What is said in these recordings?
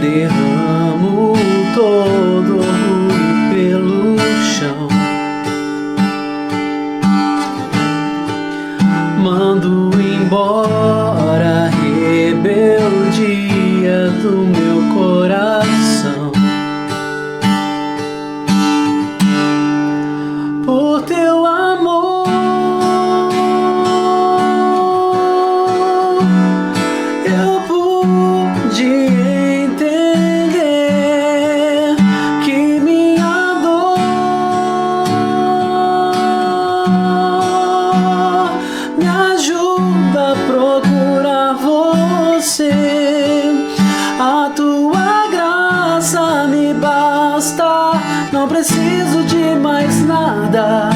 derramo todo orgulho pelo chão. Mando embora a rebeldia do meu coração. Por teu amor eu pude entender que minha dor me ajuda a procurar você. A tua graça me basta, não preciso de mais nada.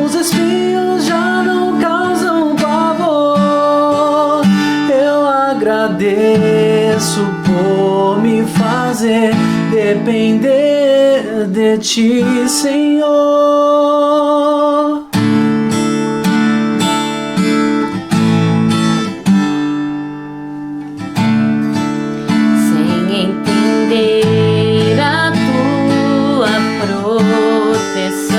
Os espinhos já não causam pavor. Eu agradeço por me fazer depender de ti, Senhor. Sem entender a tua proteção,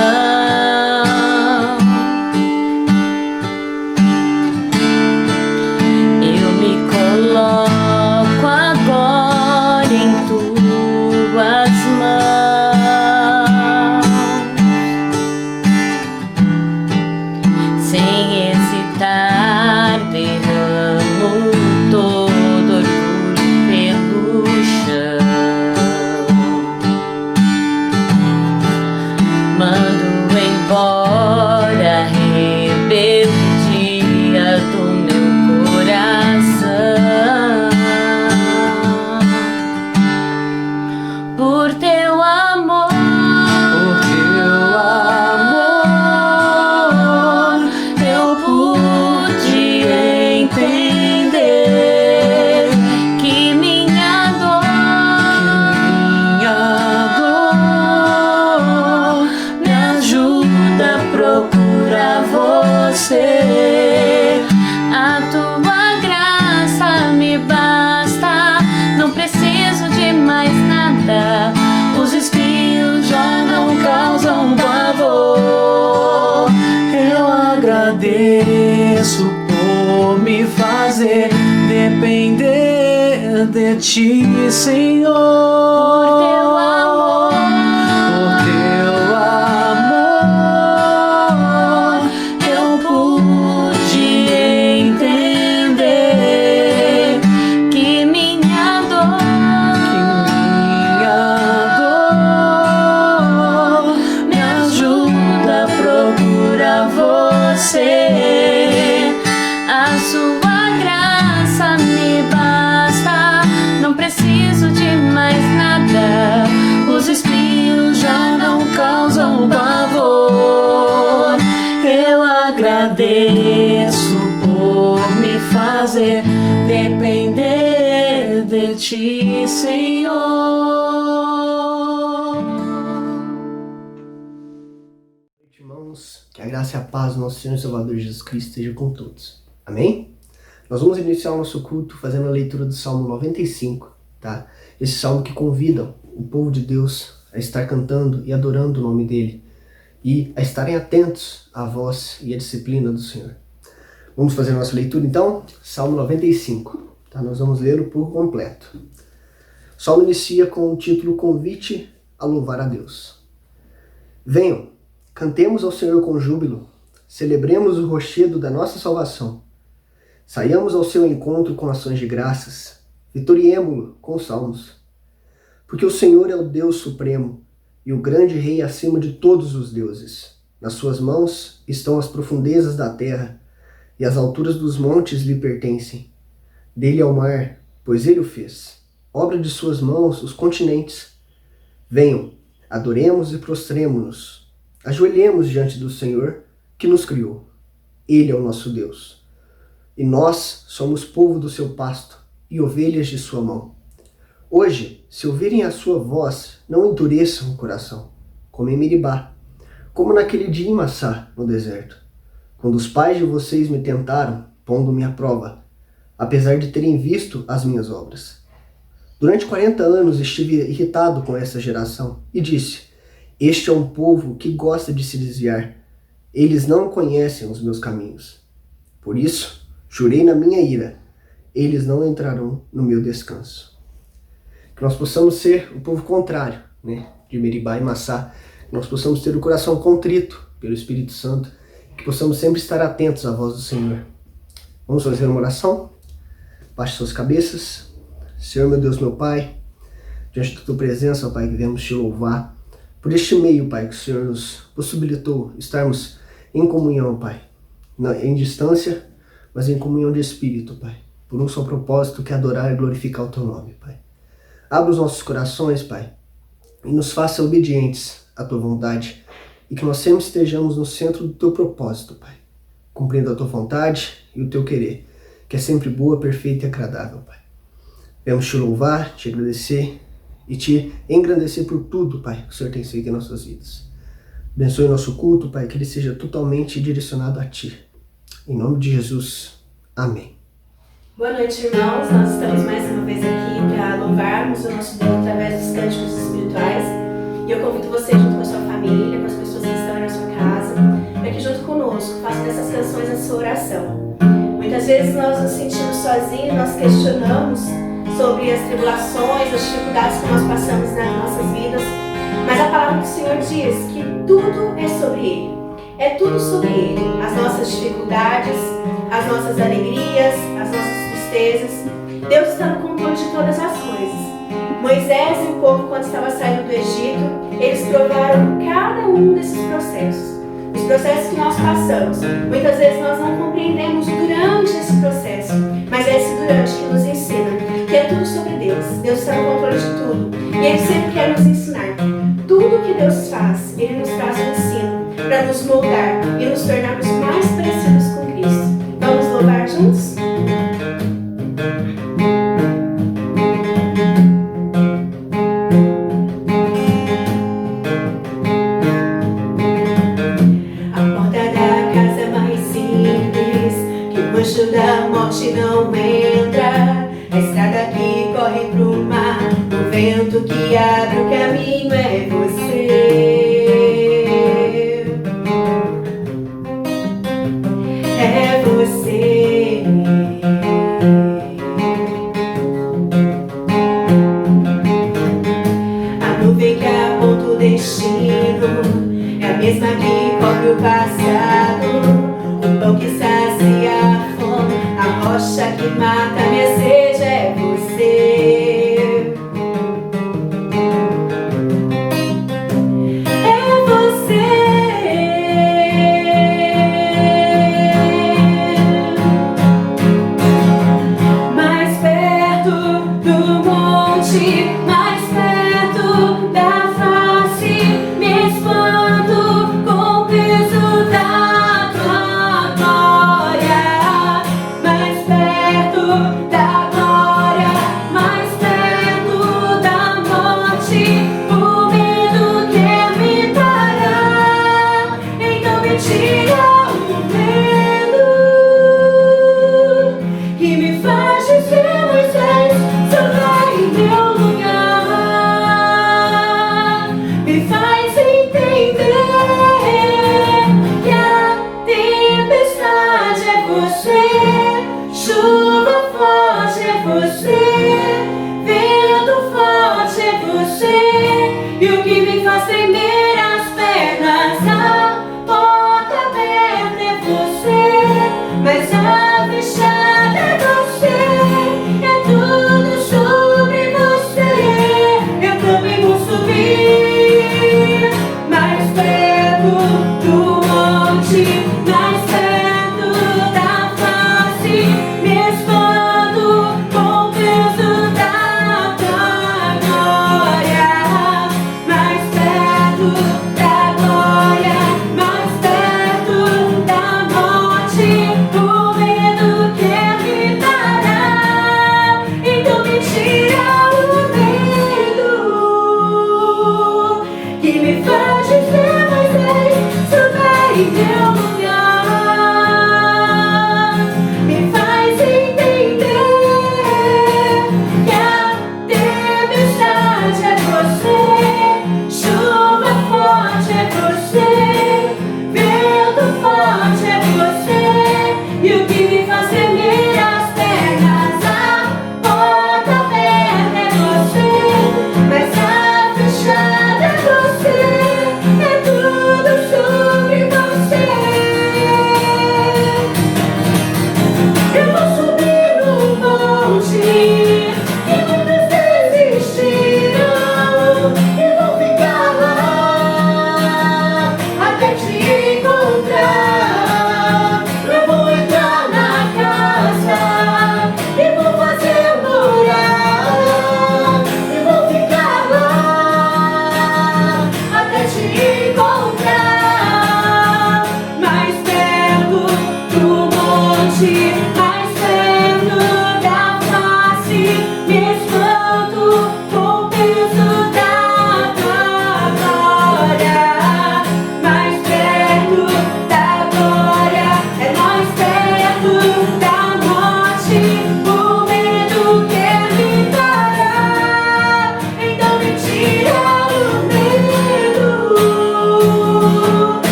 eu me coloco agora em tuas mãos. Sem hesitar, derramo todo orgulho pelo chão. Mando embora a rebeldia do meu coração. Por teu amor, eu pude entender que minha dor me ajuda a procurar você. A tua graça me basta, não preciso de mais nada. Os espinhos já não causam pavor. Eu agradeço por me fazer depender de ti, Senhor. Por teu amor, eu pude entender que minha dor me ajuda a procurar você. A sua graça me basta, não preciso de mais nada. Os espinhos já não causam pavor. Eu agradeço por me fazer depender de ti, Senhor. Irmãos, que a graça e a paz do nosso Senhor e Salvador Jesus Cristo esteja com todos. Amém? Nós vamos iniciar o nosso culto fazendo a leitura do Salmo 95, tá? Esse salmo que convida o povo de Deus a estar cantando e adorando o nome dele e a estarem atentos à voz e à disciplina do Senhor. Vamos fazer a nossa leitura então? Salmo 95, tá? Nós vamos ler o por completo. O salmo inicia com o título Convite a louvar a Deus. Venham, cantemos ao Senhor com júbilo, celebremos o rochedo da nossa salvação. Saiamos ao seu encontro com ações de graças, vitoriemo-lo com salmos. Porque o Senhor é o Deus supremo e o grande Rei acima de todos os deuses. Nas suas mãos estão as profundezas da terra e as alturas dos montes lhe pertencem. Dele é o mar, pois ele o fez. Obra de suas mãos os continentes. Venham, adoremos e prostremo-nos. Ajoelhemos diante do Senhor que nos criou. Ele é o nosso Deus. E nós somos povo do seu pasto e ovelhas de sua mão. Hoje, se ouvirem a sua voz, não endureçam o coração, como em Meribá, como naquele dia em Massá, no deserto, quando os pais de vocês me tentaram, pondo-me à prova, apesar de terem visto as minhas obras. Durante 40 anos estive irritado com essa geração e disse: este é um povo que gosta de se desviar. Eles não conhecem os meus caminhos. Por isso, jurei na minha ira: eles não entrarão no meu descanso. Que nós possamos ser o povo contrário, de Meribá e Massá. Que nós possamos ter o coração contrito pelo Espírito Santo. Que possamos sempre estar atentos à voz do Senhor. Vamos fazer uma oração? Baixe suas cabeças. Senhor, meu Deus, meu Pai, diante da Tua presença, ó Pai, que viemos Te louvar por este meio, Pai, que o Senhor nos possibilitou estarmos em comunhão, Pai. Em distância, mas em comunhão de Espírito, Pai. Por um só propósito, que é adorar e glorificar o Teu nome, Pai. Abra os nossos corações, Pai, e nos faça obedientes à Tua vontade, e que nós sempre estejamos no centro do Teu propósito, Pai, cumprindo a Tua vontade e o Teu querer, que é sempre boa, perfeita e agradável, Pai. Viemos Te louvar, Te agradecer e Te engrandecer por tudo, Pai, que o Senhor tem feito em nossas vidas. Abençoe o nosso culto, Pai, que ele seja totalmente direcionado a Ti. Em nome de Jesus. Amém. Boa noite, irmãos. Nós estamos mais uma vez aqui para louvarmos o nosso Deus através dos cânticos espirituais. E eu convido você, junto com a sua família, com as pessoas que estão aí na sua casa, para que junto conosco faça dessas canções a sua oração. Muitas vezes nós nos sentimos sozinhos, nós questionamos sobre as tribulações, as dificuldades que nós passamos nas nossas vidas, mas a palavra do Senhor diz que tudo é sobre Ele, é tudo sobre Ele, as nossas dificuldades, as nossas alegrias, as nossas tristezas. Deus está no controle de todas as coisas. Moisés e o povo, quando estava saindo do Egito, eles provaram cada um desses processos. Os processos que nós passamos, muitas vezes nós não compreendemos durante esse processo, mas é esse durante que nos ensina que é tudo sobre Deus. Deus está no controle de tudo e Ele sempre quer nos ensinar. Tudo que Deus faz, Ele nos traz um ensino para nos moldar e nos tornarmos mais parecidos com Cristo. Vamos louvar juntos? Da morte não entra, a estrada que corre pro mar, o vento que abre o caminho é você. É você. A nuvem que aponta o destino é a mesma que cobre o passado, o pão que sacia a fome, a rocha que mata minha sede é você. É você. Mais perto do monte, mais perto da face, me expando com o peso da tua glória. Mais perto da glória, mais perto da morte, o medo quer me parar, então me tira o medo que me faz dizer Moisés, só em meu lugar, me faz entender que a tempestade é você, chuva forte é você, vento forte é você, e o que me faz tremer as pernas, a porta aberta é você, mas a fechada é você, é tudo sobre você. Eu também vou subir mais perto do monte, mais perto da face, me expando com o peso da tua glória. Mais perto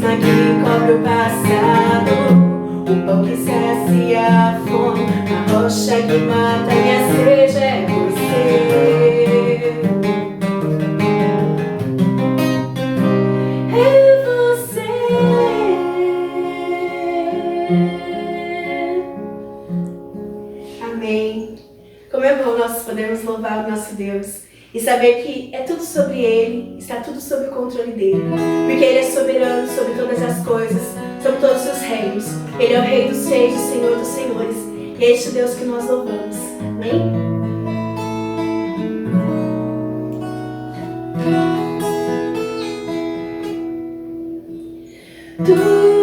mesma que cobre o passado, o pão que sacia a fome, a rocha que mata minha sede é você. É você. Amém. Como é bom nós podermos louvar o nosso Deus e saber que é tudo sobre Ele, está tudo sob o controle dEle, porque Ele é soberano sobre todas as coisas, sobre todos os reinos. Ele é o Rei dos reis, o Senhor dos senhores, e é este Deus que nós louvamos. Amém? Tu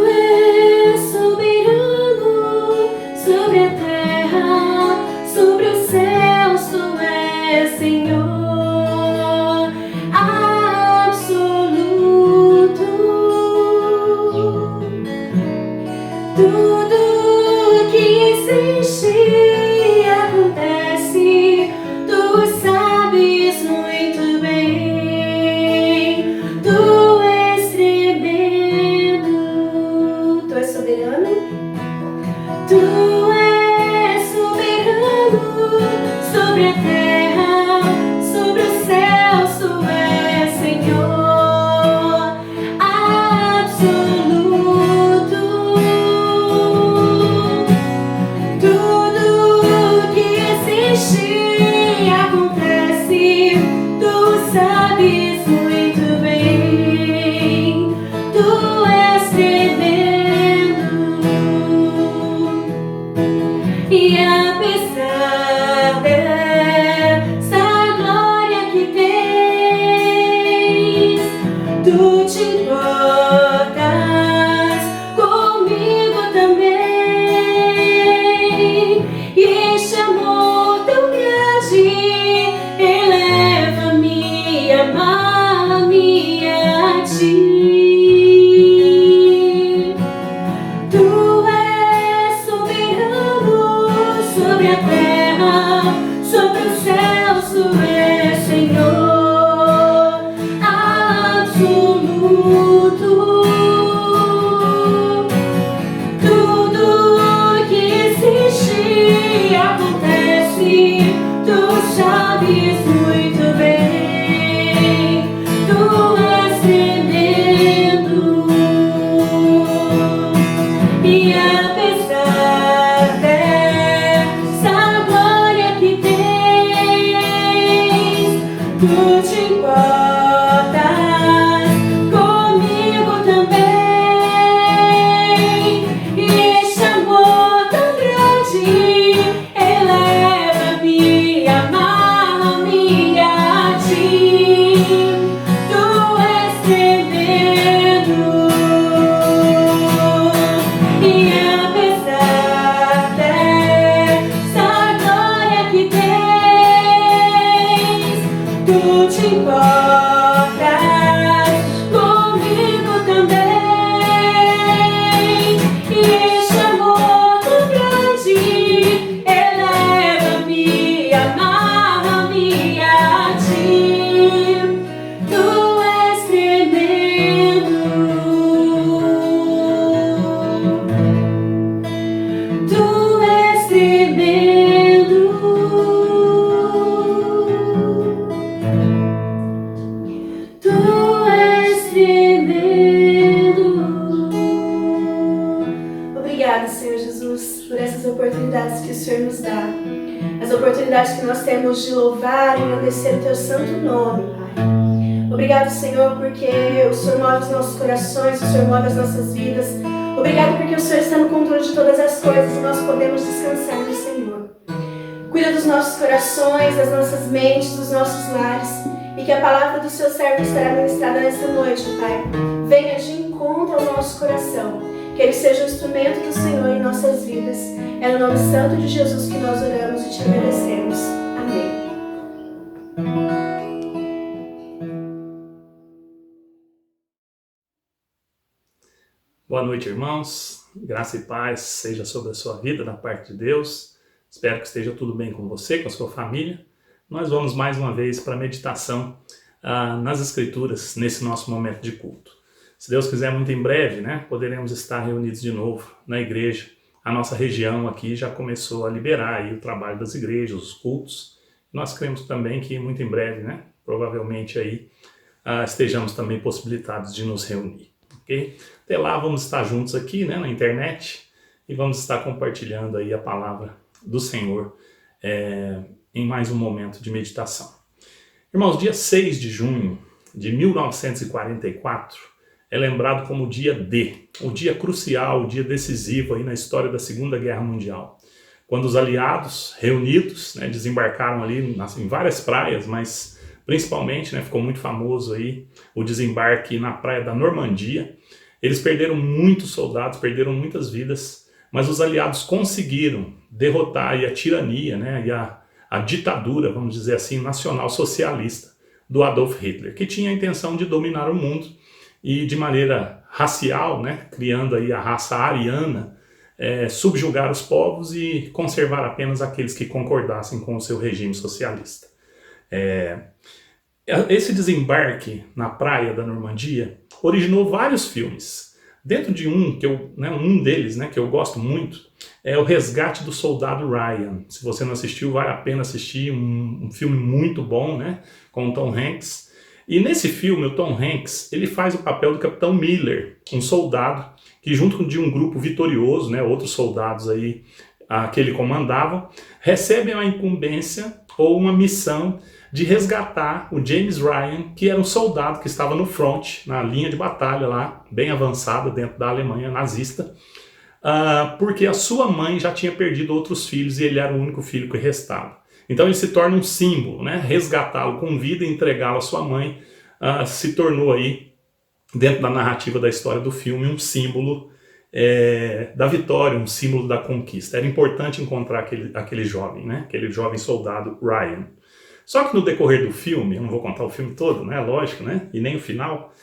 és soberano sobre a terra, sobre os céus, tu és Senhor absoluto. Tudo que existe e acontece, tu sabes muito bem. Tu és tremendo, tu és soberano. Tu és soberano sobre a terra, sobre os céus, tu és Senhor absoluto. Tudo que existe e acontece, tu sabes muito bem. Tu és tremendo. E apesar dessa glória que tens, tu te importas comigo também. E este amor tão grande eleva-me, ama-me a ti. Tu és soberano sobre a terra, sobre os céus, tu és Senhor absoluto. Tudo que existe e acontece, tu sabes muito bem. Tu és tremendo. E apesar dessa glória que tens, tu te importas comigo também. E este amor tão grande eleva-me, ama-me a ti. Tu és tremendo. E apesar dessa glória que tens, tu te importas comigo também. E este amor tão grande eleva-me, ama-me a ti. Tu és tremendo. Tu és tremendo. Tu és tremendo. Obrigada, Senhor Jesus, por essas oportunidades que o Senhor nos dá. As oportunidades que nós temos de louvar e engrandecer o Teu santo nome, Pai. Obrigado, Senhor, porque o Senhor move os nossos corações, o Senhor move as nossas vidas. Obrigado porque o Senhor está no controle de todas as coisas e nós podemos descansar no Senhor. Cuida dos nossos corações, das nossas mentes, dos nossos lares, e que a palavra do Seu servo estará ministrada nesta noite, Pai. Venha de encontro ao nosso coração, que ele seja o instrumento do Senhor em nossas vidas. É no nome santo de Jesus que nós oramos e te agradecemos. Amém. Boa noite, irmãos. Graça e paz seja sobre a sua vida, da parte de Deus. Espero que esteja tudo bem com você, com a sua família. Nós vamos mais uma vez para a meditação nas Escrituras, nesse nosso momento de culto. Se Deus quiser, muito em breve, né, poderemos estar reunidos de novo na igreja. A nossa região aqui já começou a liberar aí o trabalho das igrejas, os cultos. Nós cremos também que muito em breve, né, provavelmente aí estejamos também possibilitados de nos reunir, ok? Até lá vamos estar juntos aqui, né, na internet e vamos estar compartilhando aí a palavra do Senhor em mais um momento de meditação. Irmãos, dia 6 de junho de 1944 é lembrado como o dia D, o dia crucial, o dia decisivo aí na história da Segunda Guerra Mundial, quando os aliados reunidos, né, desembarcaram ali em várias praias, mas principalmente, né, ficou muito famoso aí o desembarque na praia da Normandia. Eles perderam muitos soldados, perderam muitas vidas, mas os aliados conseguiram derrotar aí a tirania, né, e a ditadura, vamos dizer assim, nacional socialista do Adolf Hitler, que tinha a intenção de dominar o mundo e de maneira racial, né, criando aí a raça ariana, subjugar os povos e conservar apenas aqueles que concordassem com o seu regime socialista. Esse desembarque na praia da Normandia originou vários filmes. Dentro de um deles, né, que eu gosto muito, é O Resgate do Soldado Ryan. Se você não assistiu, vale a pena assistir, um filme muito bom, né, com o Tom Hanks. E nesse filme, o Tom Hanks, ele faz o papel do Capitão Miller, um soldado que junto de um grupo vitorioso, né, outros soldados aí que ele comandava, recebem a incumbência ou uma missão de resgatar o James Ryan, que era um soldado que estava no front, na linha de batalha lá, bem avançada dentro da Alemanha nazista, porque a sua mãe já tinha perdido outros filhos e ele era o único filho que restava. Então ele se torna um símbolo, né? Resgatá-lo com vida e entregá-lo à sua mãe se tornou aí, dentro da narrativa da história do filme, um símbolo da vitória, um símbolo da conquista. Era importante encontrar aquele jovem, né? Aquele jovem soldado Ryan. Só que no decorrer do filme, eu não vou contar o filme todo, né? Lógico, né? E nem o final.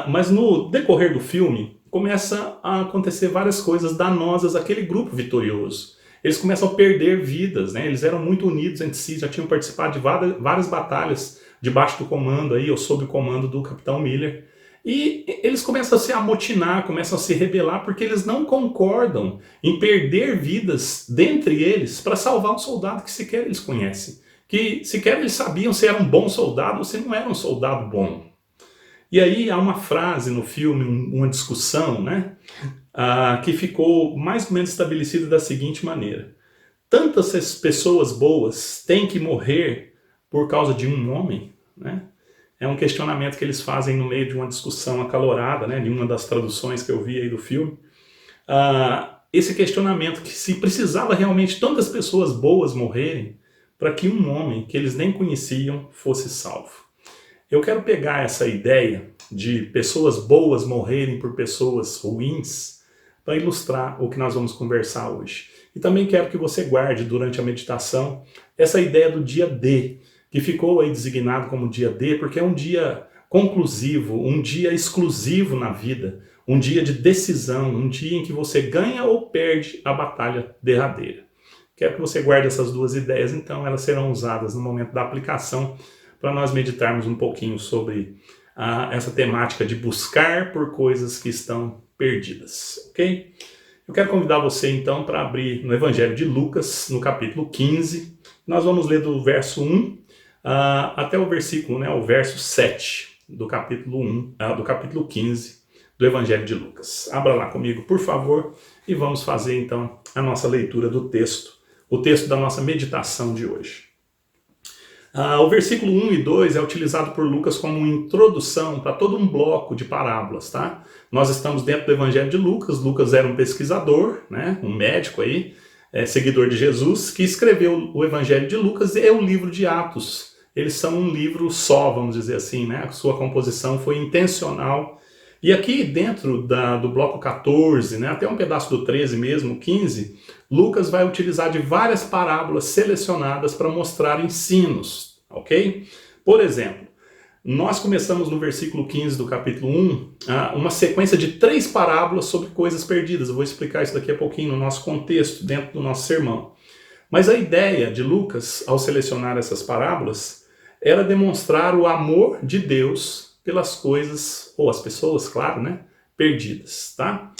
Mas no decorrer do filme, começa a acontecer várias coisas danosas àquele grupo vitorioso. Eles começam a perder vidas, né? Eles eram muito unidos entre si, já tinham participado de várias batalhas debaixo do comando aí, ou sob o comando do Capitão Miller. E eles começam a se amotinar, começam a se rebelar, porque eles não concordam em perder vidas dentre eles para salvar um soldado que sequer eles conhecem. Que sequer eles sabiam se era um bom soldado ou se não era um soldado bom. E aí há uma frase no filme, uma discussão, né, que ficou mais ou menos estabelecida da seguinte maneira: tantas pessoas boas têm que morrer por causa de um homem, né? É um questionamento que eles fazem no meio de uma discussão acalorada, né, de uma das traduções que eu vi aí do filme. Esse questionamento, que se precisava realmente tantas pessoas boas morrerem para que um homem que eles nem conheciam fosse salvo. Eu quero pegar essa ideia de pessoas boas morrerem por pessoas ruins para ilustrar o que nós vamos conversar hoje. E também quero que você guarde durante a meditação essa ideia do dia D, que ficou aí designado como dia D, porque é um dia conclusivo, um dia exclusivo na vida, um dia de decisão, um dia em que você ganha ou perde a batalha derradeira. Quero que você guarde essas duas ideias, então elas serão usadas no momento da aplicação para nós meditarmos um pouquinho sobre essa temática de buscar por coisas que estão perdidas, ok? Eu quero convidar você então para abrir no Evangelho de Lucas, no capítulo 15. Nós vamos ler do verso 1 até o versículo, né, o verso 7 do capítulo 1, do capítulo 15 do Evangelho de Lucas. Abra lá comigo, por favor, e vamos fazer então a nossa leitura do texto, o texto da nossa meditação de hoje. O versículo 1 e 2 é utilizado por Lucas como introdução para todo um bloco de parábolas, tá? Nós estamos dentro do Evangelho de Lucas. Lucas era um pesquisador, né, um médico aí, seguidor de Jesus, que escreveu o Evangelho de Lucas e o livro de Atos. Eles são um livro só, vamos dizer assim, né? A sua composição foi intencional. E aqui dentro do bloco 14, né, até um pedaço do 13 mesmo, 15, Lucas vai utilizar de várias parábolas selecionadas para mostrar ensinos, ok? Por exemplo, nós começamos no versículo 15 do capítulo 1, uma sequência de 3 parábolas sobre coisas perdidas. Eu vou explicar isso daqui a pouquinho no nosso contexto, dentro do nosso sermão. Mas a ideia de Lucas, ao selecionar essas parábolas, era demonstrar o amor de Deus pelas coisas, ou as pessoas, claro, né, perdidas, tá?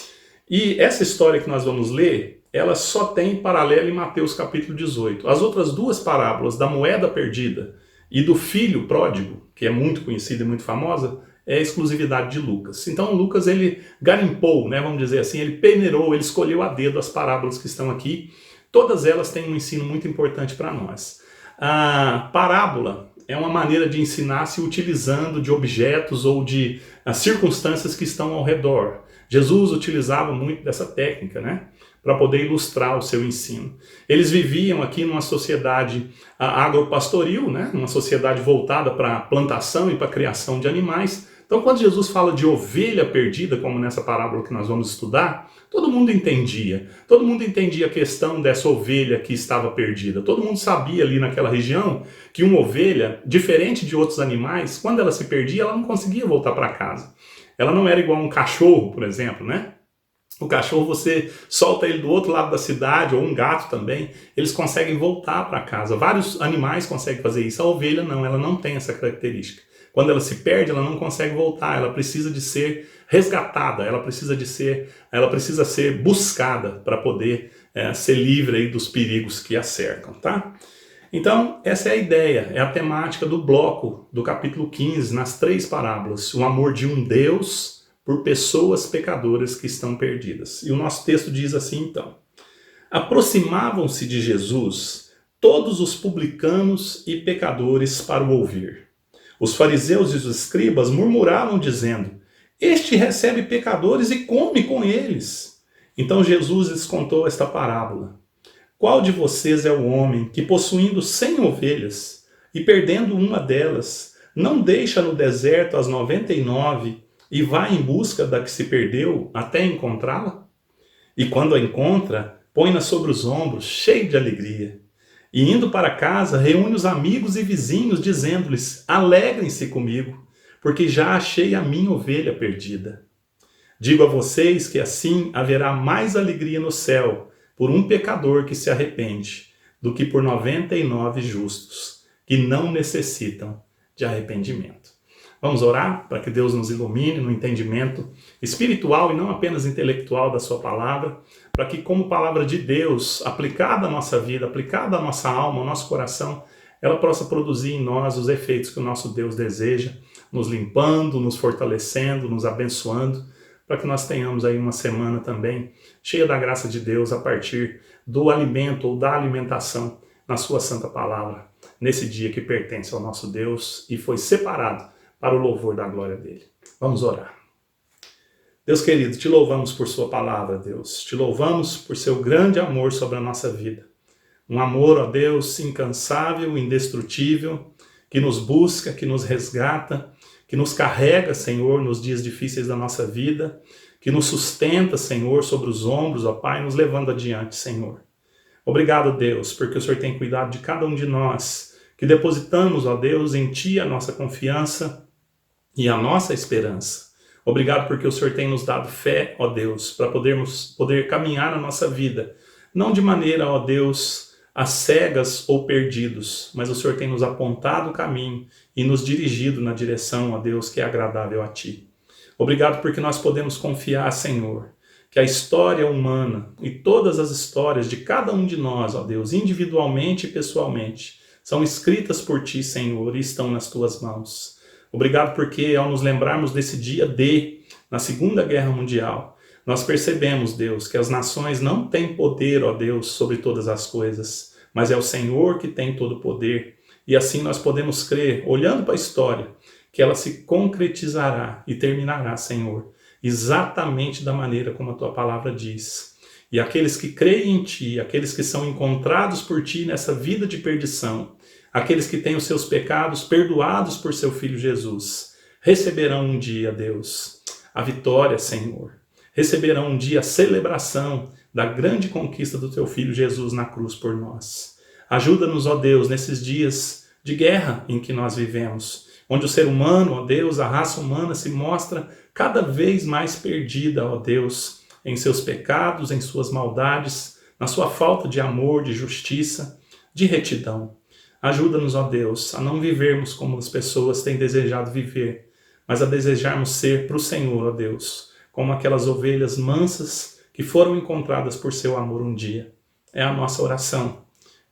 E essa história que nós vamos ler, ela só tem paralelo em Mateus capítulo 18. As outras duas parábolas, da moeda perdida e do filho pródigo, que é muito conhecida e muito famosa, é exclusividade de Lucas. Então Lucas, ele garimpou, né, vamos dizer assim, ele peneirou, ele escolheu a dedo as parábolas que estão aqui. Todas elas têm um ensino muito importante para nós. A parábola é uma maneira de ensinar se utilizando de objetos ou de circunstâncias que estão ao redor. Jesus utilizava muito dessa técnica, né, para poder ilustrar o seu ensino. Eles viviam aqui numa sociedade agropastoril, né, uma sociedade voltada para a plantação e para a criação de animais. Então, quando Jesus fala de ovelha perdida, como nessa parábola que nós vamos estudar, todo mundo entendia. Todo mundo entendia a questão dessa ovelha que estava perdida. Todo mundo sabia ali naquela região que uma ovelha, diferente de outros animais, quando ela se perdia, ela não conseguia voltar para casa. Ela não era igual a um cachorro, por exemplo, né? O cachorro, você solta ele do outro lado da cidade, ou um gato também, eles conseguem voltar para casa. Vários animais conseguem fazer isso. A ovelha não, ela não tem essa característica. Quando ela se perde, ela não consegue voltar, ela precisa de ser resgatada, ela precisa ser buscada para poder ser livre aí dos perigos que a cercam, tá? Então, essa é a ideia, é a temática do bloco do capítulo 15, nas 3 parábolas, o amor de um Deus por pessoas pecadoras que estão perdidas. E o nosso texto diz assim, então: aproximavam-se de Jesus todos os publicanos e pecadores para o ouvir. Os fariseus e os escribas murmuravam dizendo: este recebe pecadores e come com eles. Então Jesus lhes contou esta parábola: qual de vocês é o homem que, possuindo 100 ovelhas e perdendo uma delas, não deixa no deserto as 99 e vai em busca da que se perdeu até encontrá-la? E quando a encontra, põe-na sobre os ombros, cheio de alegria. E indo para casa, reúne os amigos e vizinhos, dizendo-lhes: alegrem-se comigo, porque já achei a minha ovelha perdida. Digo a vocês que assim haverá mais alegria no céu por um pecador que se arrepende, do que por 99 justos, que não necessitam de arrependimento. Vamos orar para que Deus nos ilumine no entendimento espiritual e não apenas intelectual da sua palavra, para que, como palavra de Deus, aplicada à nossa vida, aplicada à nossa alma, ao nosso coração, ela possa produzir em nós os efeitos que o nosso Deus deseja, nos limpando, nos fortalecendo, nos abençoando, para que nós tenhamos aí uma semana também cheia da graça de Deus a partir do alimento ou da alimentação na sua santa palavra, nesse dia que pertence ao nosso Deus e foi separado para o louvor da glória dele. Vamos orar. Deus querido, te louvamos por sua palavra, Deus. Te louvamos por seu grande amor sobre a nossa vida. Um amor, ó Deus, incansável, indestrutível, que nos busca, que nos resgata, que nos carrega, Senhor, nos dias difíceis da nossa vida, que nos sustenta, Senhor, sobre os ombros, ó Pai, nos levando adiante, Senhor. Obrigado, Deus, porque o Senhor tem cuidado de cada um de nós, que depositamos, ó Deus, em Ti a nossa confiança e a nossa esperança. Obrigado porque o Senhor tem nos dado fé, ó Deus, para poder caminhar na nossa vida, não de maneira, ó Deus, às cegas ou perdidos, mas o Senhor tem nos apontado o caminho e nos dirigido na direção, ó Deus, que é agradável a Ti. Obrigado porque nós podemos confiar, Senhor, que a história humana e todas as histórias de cada um de nós, ó Deus, individualmente e pessoalmente, são escritas por Ti, Senhor, e estão nas Tuas mãos. Obrigado porque ao nos lembrarmos desse dia D, na Segunda Guerra Mundial, nós percebemos, Deus, que as nações não têm poder, ó Deus, sobre todas as coisas, mas é o Senhor que tem todo o poder. E assim nós podemos crer, olhando para a história, que ela se concretizará e terminará, Senhor, exatamente da maneira como a Tua palavra diz. E aqueles que creem em Ti, aqueles que são encontrados por Ti nessa vida de perdição, aqueles que têm os seus pecados perdoados por Seu Filho Jesus, receberão um dia, Deus, a vitória, Senhor. Receberão um dia a celebração da grande conquista do Teu Filho Jesus na cruz por nós. Ajuda-nos, ó Deus, nesses dias de guerra em que nós vivemos, onde o ser humano, ó Deus, a raça humana se mostra cada vez mais perdida, ó Deus, em seus pecados, em suas maldades, na sua falta de amor, de justiça, de retidão. Ajuda-nos, ó Deus, a não vivermos como as pessoas têm desejado viver, mas a desejarmos ser para o Senhor, ó Deus, como aquelas ovelhas mansas que foram encontradas por seu amor um dia. É a nossa oração.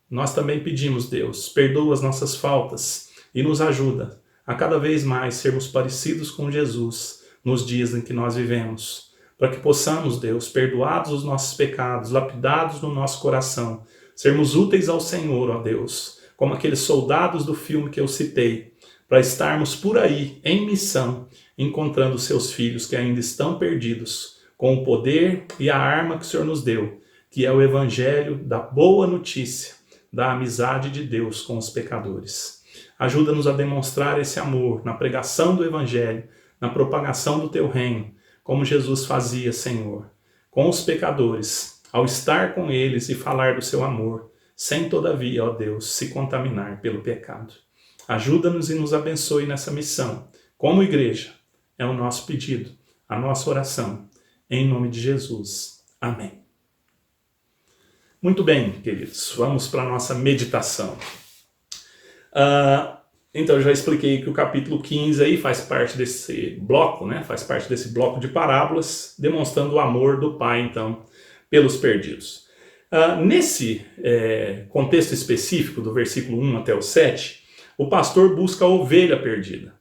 Nós também pedimos, Deus, perdoa as nossas faltas e nos ajuda a cada vez mais sermos parecidos com Jesus nos dias em que nós vivemos, para que possamos, Deus, perdoados os nossos pecados, lapidados no nosso coração, sermos úteis ao Senhor, ó Deus, como aqueles soldados do filme que eu citei, para estarmos por aí, em missão, encontrando seus filhos que ainda estão perdidos, com o poder e a arma que o Senhor nos deu, que é o Evangelho da boa notícia, da amizade de Deus com os pecadores. Ajuda-nos a demonstrar esse amor na pregação do Evangelho, na propagação do Teu reino, como Jesus fazia, Senhor, com os pecadores, ao estar com eles e falar do Seu amor, sem todavia, ó Deus, se contaminar pelo pecado. Ajuda-nos e nos abençoe nessa missão. Como igreja, é o nosso pedido, a nossa oração, em nome de Jesus. Amém. Muito bem, queridos, vamos para a nossa meditação. Então, eu já expliquei que o capítulo 15 aí faz parte desse bloco, né? Faz parte desse bloco de parábolas, demonstrando o amor do Pai, então, pelos perdidos. Nesse contexto específico, do versículo 1 até o 7, o pastor busca a ovelha perdida.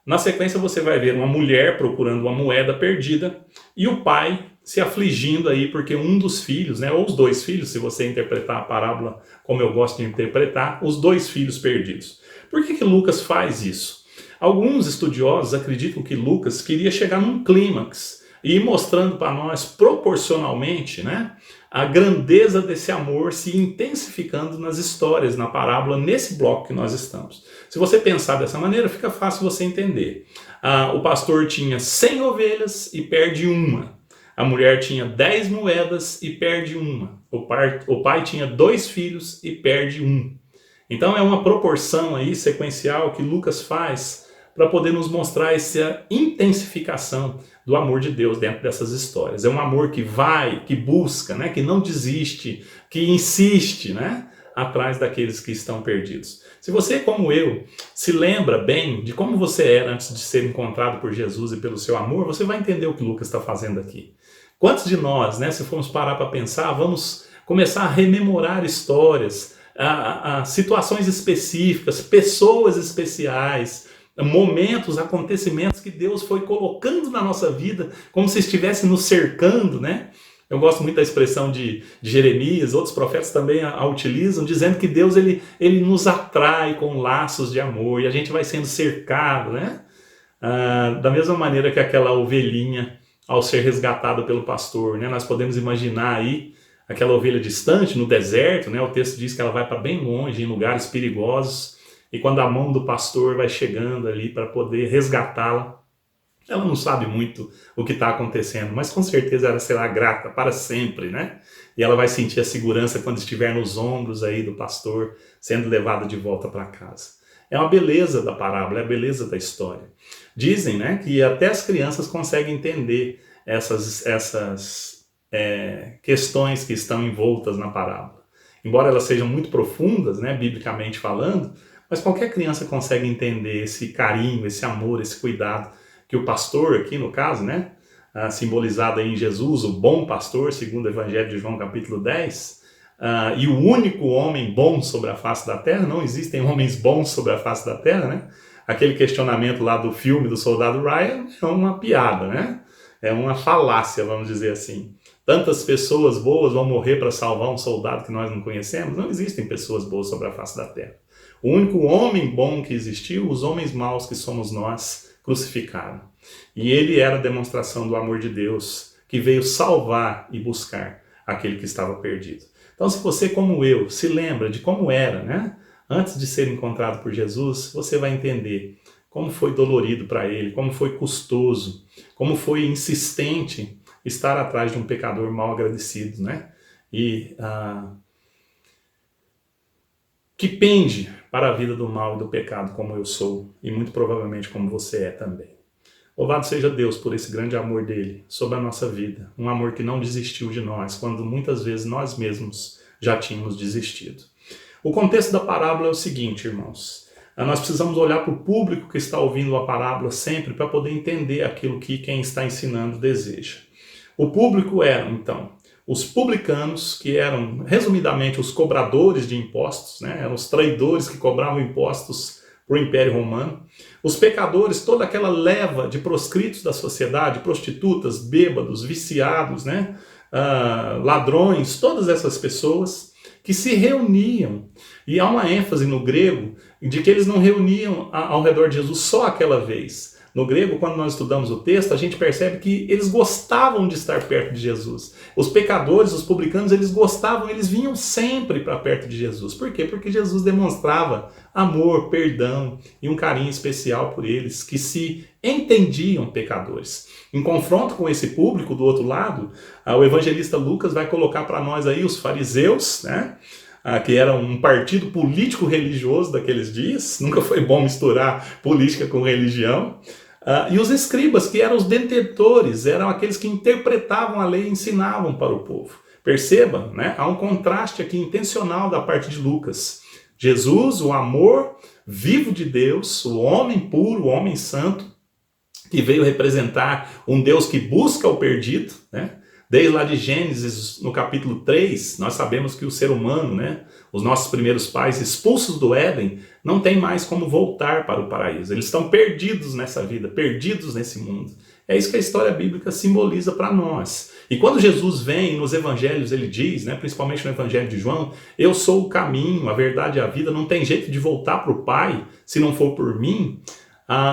Na sequência, você vai ver uma mulher procurando uma moeda perdida e o pai se afligindo aí porque um dos filhos, né, ou os dois filhos, se você interpretar a parábola como eu gosto de interpretar, os dois filhos perdidos. Por que Lucas faz isso? Alguns estudiosos acreditam que Lucas queria chegar num clímax e ir mostrando para nós proporcionalmente, né, a grandeza desse amor se intensificando nas histórias, na parábola, nesse bloco que nós estamos. Se você pensar dessa maneira, fica fácil você entender. O pastor tinha 100 ovelhas e perde uma. A mulher tinha 10 moedas e perde uma. O pai tinha 2 filhos e perde um. Então é uma proporção aí sequencial que Lucas faz para poder nos mostrar essa intensificação do amor de Deus dentro dessas histórias. É um amor que vai, que busca, né, que não desiste, que insiste, né, atrás daqueles que estão perdidos. Se você, como eu, se lembra bem de como você era antes de ser encontrado por Jesus e pelo seu amor, você vai entender o que Lucas está fazendo aqui. Quantos de nós, né, se formos parar para pensar, vamos começar a rememorar histórias, situações específicas, pessoas especiais, momentos, acontecimentos que Deus foi colocando na nossa vida, como se estivesse nos cercando, né? Eu gosto muito da expressão de Jeremias, outros profetas também a utilizam, dizendo que Deus ele nos atrai com laços de amor e a gente vai sendo cercado, né? Da mesma maneira que aquela ovelhinha ao ser resgatada pelo pastor, né? Nós podemos imaginar aí aquela ovelha distante no deserto, né? O texto diz que ela vai para bem longe, em lugares perigosos, e quando a mão do pastor vai chegando ali para poder resgatá-la, ela não sabe muito o que está acontecendo, mas com certeza ela será grata para sempre, né? E ela vai sentir a segurança quando estiver nos ombros aí do pastor, sendo levada de volta para casa. É uma beleza da parábola, é a beleza da história. Dizem, né, que até as crianças conseguem entender essas questões que estão envoltas na parábola. Embora elas sejam muito profundas, né, biblicamente falando, mas qualquer criança consegue entender esse carinho, esse amor, esse cuidado que o pastor aqui, no caso, né, simbolizado aí em Jesus, o bom pastor, segundo o Evangelho de João, capítulo 10, e o único homem bom sobre a face da terra, não existem homens bons sobre a face da terra, né? Aquele questionamento lá do filme do Soldado Ryan é uma piada, né? É uma falácia, vamos dizer assim. Tantas pessoas boas vão morrer para salvar um soldado que nós não conhecemos? Não existem pessoas boas sobre a face da terra. O único homem bom que existiu, os homens maus que somos nós, crucificaram. E ele era a demonstração do amor de Deus, que veio salvar e buscar aquele que estava perdido. Então, se você, como eu, se lembra de como era, né, antes de ser encontrado por Jesus, você vai entender como foi dolorido para ele, como foi custoso, como foi insistente estar atrás de um pecador mal agradecido, né? E que pende para a vida do mal e do pecado como eu sou, e muito provavelmente como você é também. Louvado seja Deus por esse grande amor dele sobre a nossa vida, um amor que não desistiu de nós, quando muitas vezes nós mesmos já tínhamos desistido. O contexto da parábola é o seguinte, irmãos. Nós precisamos olhar para o público que está ouvindo a parábola sempre para poder entender aquilo que quem está ensinando deseja. O público eram, então, os publicanos, que eram, resumidamente, os cobradores de impostos, né? Eram os traidores que cobravam impostos para o Império Romano. Os pecadores, toda aquela leva de proscritos da sociedade, prostitutas, bêbados, viciados, né? Ladrões, todas essas pessoas que se reuniam. E há uma ênfase no grego de que eles não reuniam ao redor de Jesus só aquela vez. No grego, quando nós estudamos o texto, a gente percebe que eles gostavam de estar perto de Jesus. Os pecadores, os publicanos, eles gostavam, eles vinham sempre para perto de Jesus. Por quê? Porque Jesus demonstrava amor, perdão e um carinho especial por eles, que se entendiam pecadores. Em confronto com esse público do outro lado, o evangelista Lucas vai colocar para nós aí os fariseus, né? Que era um partido político-religioso daqueles dias, nunca foi bom misturar política com religião, e os escribas, que eram os detentores, eram aqueles que interpretavam a lei e ensinavam para o povo. Perceba, né? Há um contraste aqui intencional da parte de Lucas. Jesus, o amor vivo de Deus, o homem puro, o homem santo, que veio representar um Deus que busca o perdido, né? Desde lá de Gênesis, no capítulo 3, nós sabemos que o ser humano, né, os nossos primeiros pais expulsos do Éden, não tem mais como voltar para o paraíso. Eles estão perdidos nessa vida, perdidos nesse mundo. É isso que a história bíblica simboliza para nós. E quando Jesus vem nos evangelhos, ele diz, né, principalmente no evangelho de João, eu sou o caminho, a verdade e a vida, não tem jeito de voltar para o Pai se não for por mim.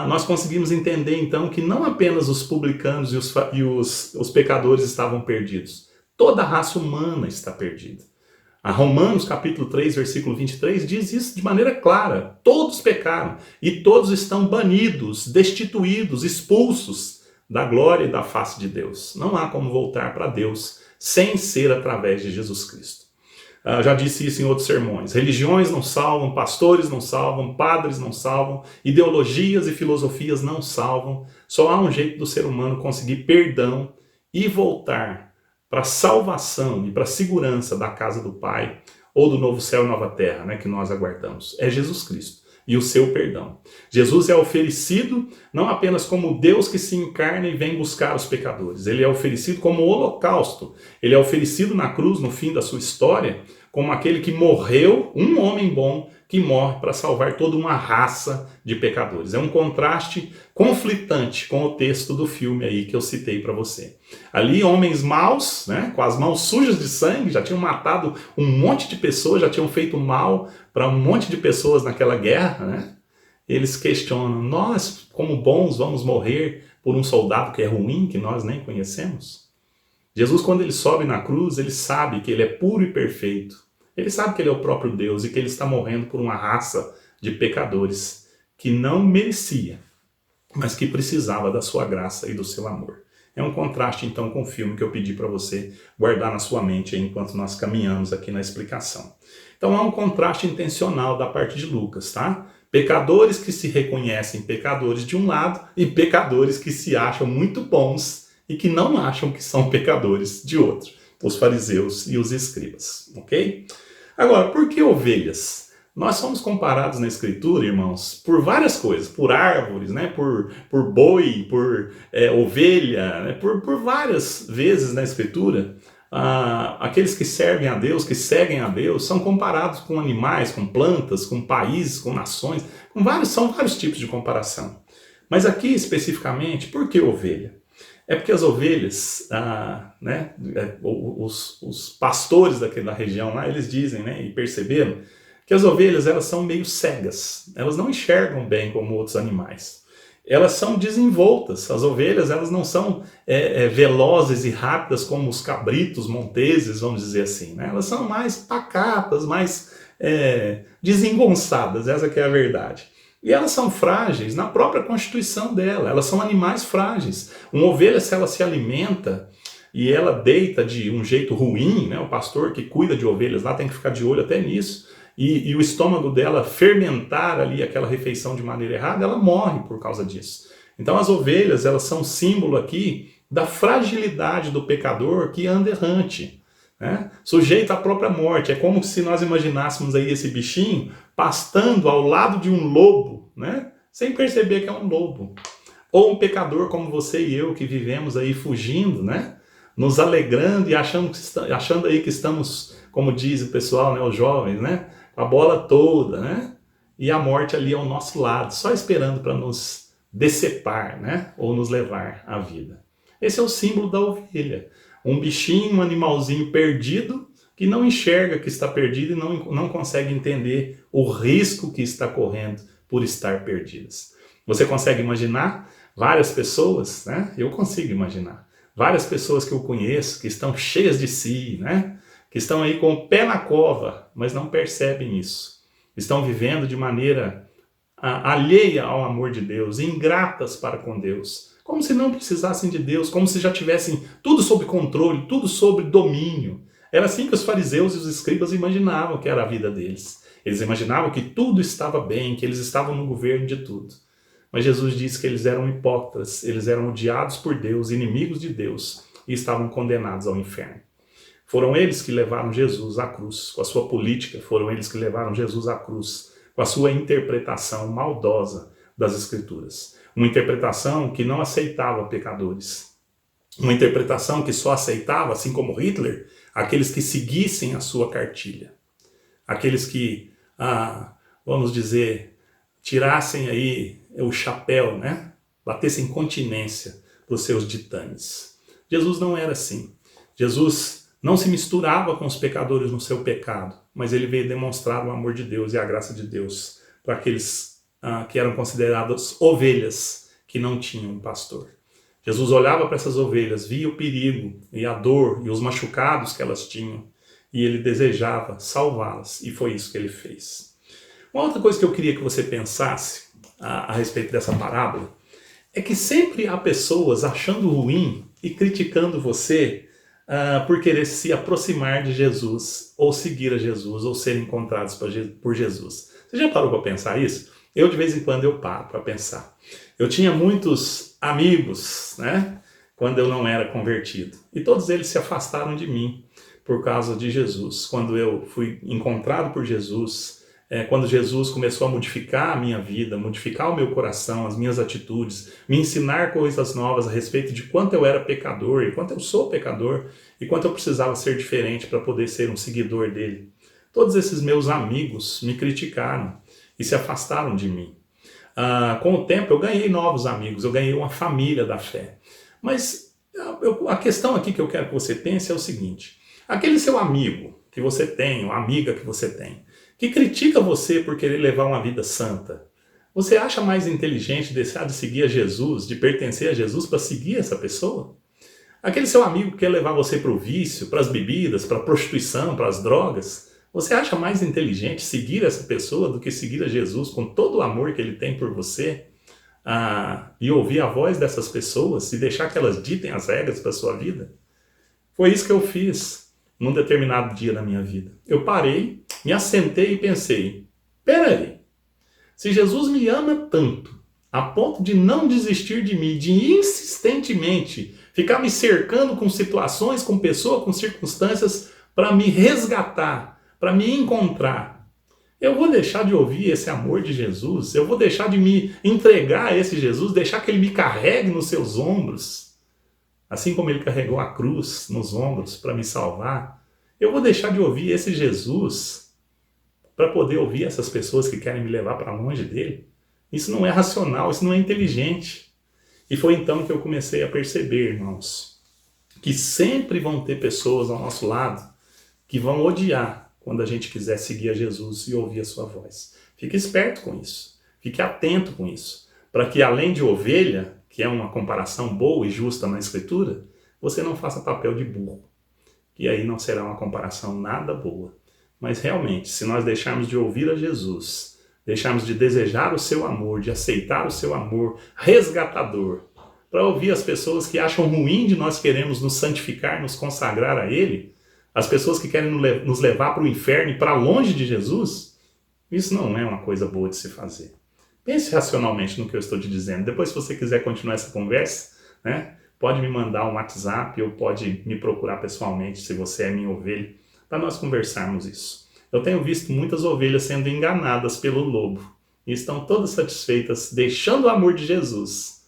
Nós conseguimos entender então que não apenas os publicanos e os pecadores estavam perdidos, toda a raça humana está perdida. Romanos capítulo 3, versículo 23 diz isso de maneira clara: todos pecaram e todos estão banidos, destituídos, expulsos da glória e da face de Deus. Não há como voltar para Deus sem ser através de Jesus Cristo. Já disse isso em outros sermões. Religiões não salvam, pastores não salvam, padres não salvam, ideologias e filosofias não salvam. Só há um jeito do ser humano conseguir perdão e voltar para a salvação e para a segurança da casa do Pai ou do novo céu e nova terra, né, que nós aguardamos. É Jesus Cristo e o seu perdão. Jesus é oferecido não apenas como Deus que se encarna e vem buscar os pecadores. Ele é oferecido como holocausto. Ele é oferecido na cruz, no fim da sua história, como aquele que morreu, um homem bom, que morre para salvar toda uma raça de pecadores. É um contraste conflitante com o texto do filme aí que eu citei para você. Ali, homens maus, né, com as mãos sujas de sangue, já tinham matado um monte de pessoas, já tinham feito mal para um monte de pessoas naquela guerra, né? Eles questionam, nós, como bons, vamos morrer por um soldado que é ruim, que nós nem conhecemos? Jesus, quando ele sobe na cruz, ele sabe que ele é puro e perfeito. Ele sabe que ele é o próprio Deus e que ele está morrendo por uma raça de pecadores que não merecia, mas que precisava da sua graça e do seu amor. É um contraste, então, com o filme que eu pedi para você guardar na sua mente enquanto nós caminhamos aqui na explicação. Então, há um contraste intencional da parte de Lucas, tá? Pecadores que se reconhecem pecadores de um lado e pecadores que se acham muito bons e que não acham que são pecadores de outro. Os fariseus e os escribas, ok? Agora, por que ovelhas? Nós somos comparados na Escritura, irmãos, por várias coisas, por árvores, né? por boi, por ovelha, né? por várias vezes na Escritura, aqueles que servem a Deus, que seguem a Deus, são comparados com animais, com plantas, com países, com nações, são vários tipos de comparação. Mas aqui, especificamente, por que ovelha? É porque as ovelhas, né, os pastores da região lá, eles dizem, né, e perceberam que as ovelhas, elas são meio cegas, elas não enxergam bem como outros animais. Elas são desenvoltas, as ovelhas, elas não são velozes e rápidas como os cabritos monteses, vamos dizer assim, né? Elas são mais pacatas, mais desengonçadas, essa que é a verdade. E elas são frágeis na própria constituição dela, elas são animais frágeis. Uma ovelha, se ela se alimenta e ela deita de um jeito ruim, né? O pastor que cuida de ovelhas lá tem que ficar de olho até nisso, e o estômago dela fermentar ali aquela refeição de maneira errada, ela morre por causa disso. Então as ovelhas, elas são símbolo aqui da fragilidade do pecador que anda errante. né? Sujeito à própria morte. É como se nós imaginássemos aí esse bichinho pastando ao lado de um lobo, né? Sem perceber que é um lobo. Ou um pecador como você e eu, que vivemos aí fugindo, né? Nos alegrando e achando aí que estamos, como diz o pessoal, né? Os jovens, né? Com a bola toda, né? E a morte ali ao nosso lado, só esperando para nos decepar, né? Ou nos levar à vida. Esse é o símbolo da ovelha. Um bichinho, um animalzinho perdido, que não enxerga que está perdido e não consegue entender o risco que está correndo por estar perdidas. Você consegue imaginar várias pessoas, né? Eu consigo imaginar. Várias pessoas que eu conheço, que estão cheias de si, né? Que estão aí com o pé na cova, mas não percebem isso. Estão vivendo de maneira alheia ao amor de Deus, ingratas para com Deus. Como se não precisassem de Deus, como se já tivessem tudo sob controle, tudo sob domínio. Era assim que os fariseus e os escribas imaginavam que era a vida deles. Eles imaginavam que tudo estava bem, que eles estavam no governo de tudo. Mas Jesus disse que eles eram hipócritas, eles eram odiados por Deus, inimigos de Deus, e estavam condenados ao inferno. Foram eles que levaram Jesus à cruz, com a sua política, foram eles que levaram Jesus à cruz, com a sua interpretação maldosa das Escrituras. Uma interpretação que não aceitava pecadores. Uma interpretação que só aceitava, assim como Hitler, aqueles que seguissem a sua cartilha. Aqueles que, vamos dizer, tirassem aí o chapéu, né? Batessem continência para os seus ditames. Jesus não era assim. Jesus não se misturava com os pecadores no seu pecado, mas ele veio demonstrar o amor de Deus e a graça de Deus para aqueles que eram considerados ovelhas que não tinham um pastor. Jesus olhava para essas ovelhas, via o perigo e a dor e os machucados que elas tinham, e ele desejava salvá-las, e foi isso que ele fez. Uma outra coisa que eu queria que você pensasse a respeito dessa parábola é que sempre há pessoas achando ruim e criticando você por querer se aproximar de Jesus, ou seguir a Jesus, ou ser encontrados por Jesus. Você já parou para pensar isso? Eu, de vez em quando, eu paro para pensar. Eu tinha muitos amigos, né, quando eu não era convertido. E todos eles se afastaram de mim por causa de Jesus. Quando eu fui encontrado por Jesus, quando Jesus começou a modificar a minha vida, modificar o meu coração, as minhas atitudes, me ensinar coisas novas a respeito de quanto eu era pecador e quanto eu sou pecador e quanto eu precisava ser diferente para poder ser um seguidor dele. Todos esses meus amigos me criticaram e se afastaram de mim. Com o tempo eu ganhei novos amigos, eu ganhei uma família da fé. Mas a questão aqui que eu quero que você pense é o seguinte: aquele seu amigo que você tem, ou amiga que você tem, que critica você por querer levar uma vida santa, você acha mais inteligente deixar de seguir a Jesus, de pertencer a Jesus para seguir essa pessoa? Aquele seu amigo que quer levar você para o vício, para as bebidas, para a prostituição, para as drogas, você acha mais inteligente seguir essa pessoa do que seguir a Jesus com todo o amor que ele tem por você, e ouvir a voz dessas pessoas e deixar que elas ditem as regras para a sua vida? Foi isso que eu fiz num determinado dia da minha vida. Eu parei, me assentei e pensei: peraí, se Jesus me ama tanto, a ponto de não desistir de mim, de insistentemente ficar me cercando com situações, com pessoas, com circunstâncias para me resgatar, para me encontrar, eu vou deixar de ouvir esse amor de Jesus? Eu vou deixar de me entregar a esse Jesus, deixar que ele me carregue nos seus ombros, assim como ele carregou a cruz nos ombros para me salvar? Eu vou deixar de ouvir esse Jesus para poder ouvir essas pessoas que querem me levar para longe dele? Isso não é racional, isso não é inteligente. E foi então que eu comecei a perceber, irmãos, que sempre vão ter pessoas ao nosso lado que vão odiar quando a gente quiser seguir a Jesus e ouvir a sua voz. Fique esperto com isso. Fique atento com isso. Para que, além de ovelha, que é uma comparação boa e justa na Escritura, você não faça papel de burro. E aí não será uma comparação nada boa. Mas realmente, se nós deixarmos de ouvir a Jesus, deixarmos de desejar o seu amor, de aceitar o seu amor resgatador, para ouvir as pessoas que acham ruim de nós queremos nos santificar, nos consagrar a Ele, as pessoas que querem nos levar para o inferno e para longe de Jesus, isso não é uma coisa boa de se fazer. Pense racionalmente no que eu estou te dizendo. Depois, se você quiser continuar essa conversa, né, pode me mandar um WhatsApp ou pode me procurar pessoalmente, se você é minha ovelha, para nós conversarmos isso. Eu tenho visto muitas ovelhas sendo enganadas pelo lobo e estão todas satisfeitas, deixando o amor de Jesus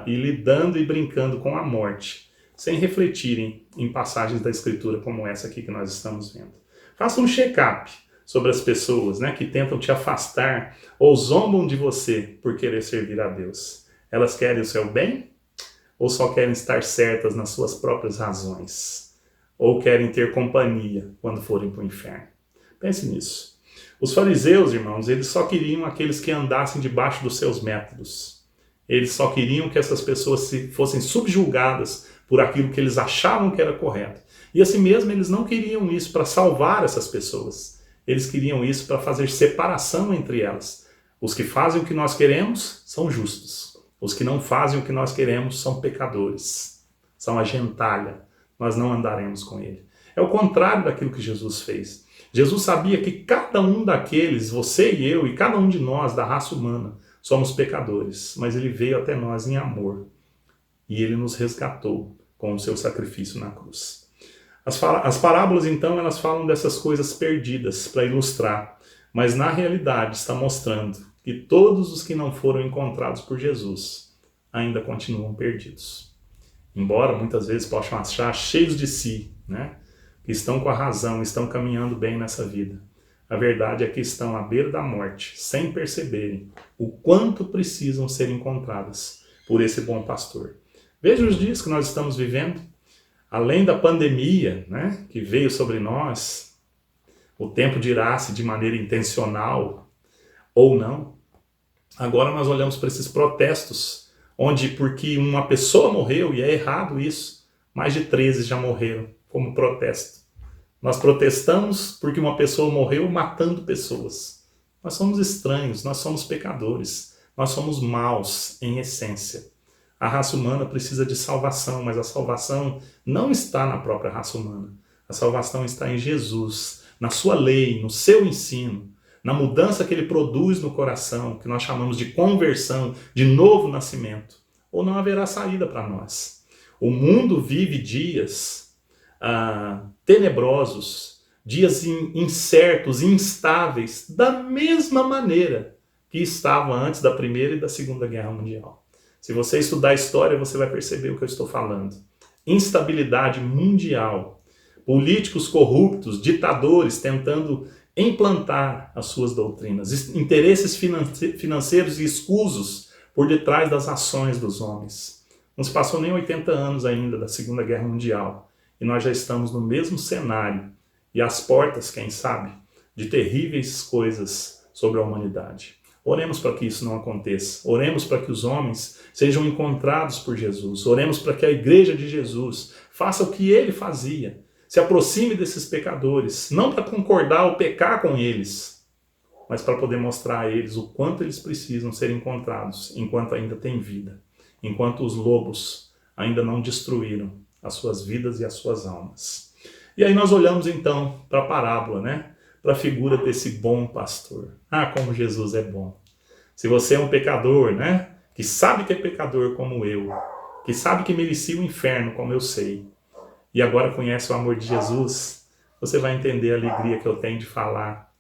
e lidando e brincando com a morte, sem refletirem em passagens da Escritura como essa aqui que nós estamos vendo. Faça um check-up sobre as pessoas, né, que tentam te afastar ou zombam de você por querer servir a Deus. Elas querem o seu bem ou só querem estar certas nas suas próprias razões? Ou querem ter companhia quando forem para o inferno? Pense nisso. Os fariseus, irmãos, eles só queriam aqueles que andassem debaixo dos seus métodos. Eles só queriam que essas pessoas fossem subjugadas por aquilo que eles achavam que era correto. E assim mesmo, eles não queriam isso para salvar essas pessoas. Eles queriam isso para fazer separação entre elas. Os que fazem o que nós queremos são justos. Os que não fazem o que nós queremos são pecadores. São a gentalha. Nós não andaremos com ele. É o contrário daquilo que Jesus fez. Jesus sabia que cada um daqueles, você e eu, e cada um de nós da raça humana, somos pecadores. Mas ele veio até nós em amor. E ele nos resgatou com o seu sacrifício na cruz. As parábolas, então, elas falam dessas coisas perdidas para ilustrar. Mas na realidade está mostrando que todos os que não foram encontrados por Jesus ainda continuam perdidos. Embora muitas vezes possam achar cheios de si, né? Que estão com a razão, estão caminhando bem nessa vida. A verdade é que estão à beira da morte, sem perceberem o quanto precisam ser encontradas por esse bom pastor. Veja os dias que nós estamos vivendo. Além da pandemia, né, que veio sobre nós, o tempo dirá-se de maneira intencional ou não. Agora nós olhamos para esses protestos, onde porque uma pessoa morreu, e é errado isso, mais de 13 já morreram como protesto. Nós protestamos porque uma pessoa morreu matando pessoas. Nós somos estranhos, nós somos pecadores, nós somos maus em essência. A raça humana precisa de salvação, mas a salvação não está na própria raça humana. A salvação está em Jesus, na sua lei, no seu ensino, na mudança que ele produz no coração, que nós chamamos de conversão, de novo nascimento. Ou não haverá saída para nós. O mundo vive dias tenebrosos, dias incertos, instáveis, da mesma maneira que estava antes da Primeira e da Segunda Guerra Mundial. Se você estudar a história, você vai perceber o que eu estou falando. Instabilidade mundial, políticos corruptos, ditadores tentando implantar as suas doutrinas, interesses financeiros e escusos por detrás das ações dos homens. Não se passou nem 80 anos ainda da Segunda Guerra Mundial e nós já estamos no mesmo cenário e às portas, quem sabe, de terríveis coisas sobre a humanidade. Oremos para que isso não aconteça. Oremos para que os homens sejam encontrados por Jesus. Oremos para que a igreja de Jesus faça o que ele fazia. Se aproxime desses pecadores, não para concordar ou pecar com eles, mas para poder mostrar a eles o quanto eles precisam ser encontrados enquanto ainda têm vida, enquanto os lobos ainda não destruíram as suas vidas e as suas almas. E aí nós olhamos então para a parábola, né? Para a figura desse bom pastor. Ah, como Jesus é bom. Se você é um pecador, né? Que sabe que é pecador como eu, que sabe que merecia o inferno como eu sei, e agora conhece o amor de Jesus, você vai entender a alegria que eu tenho de falar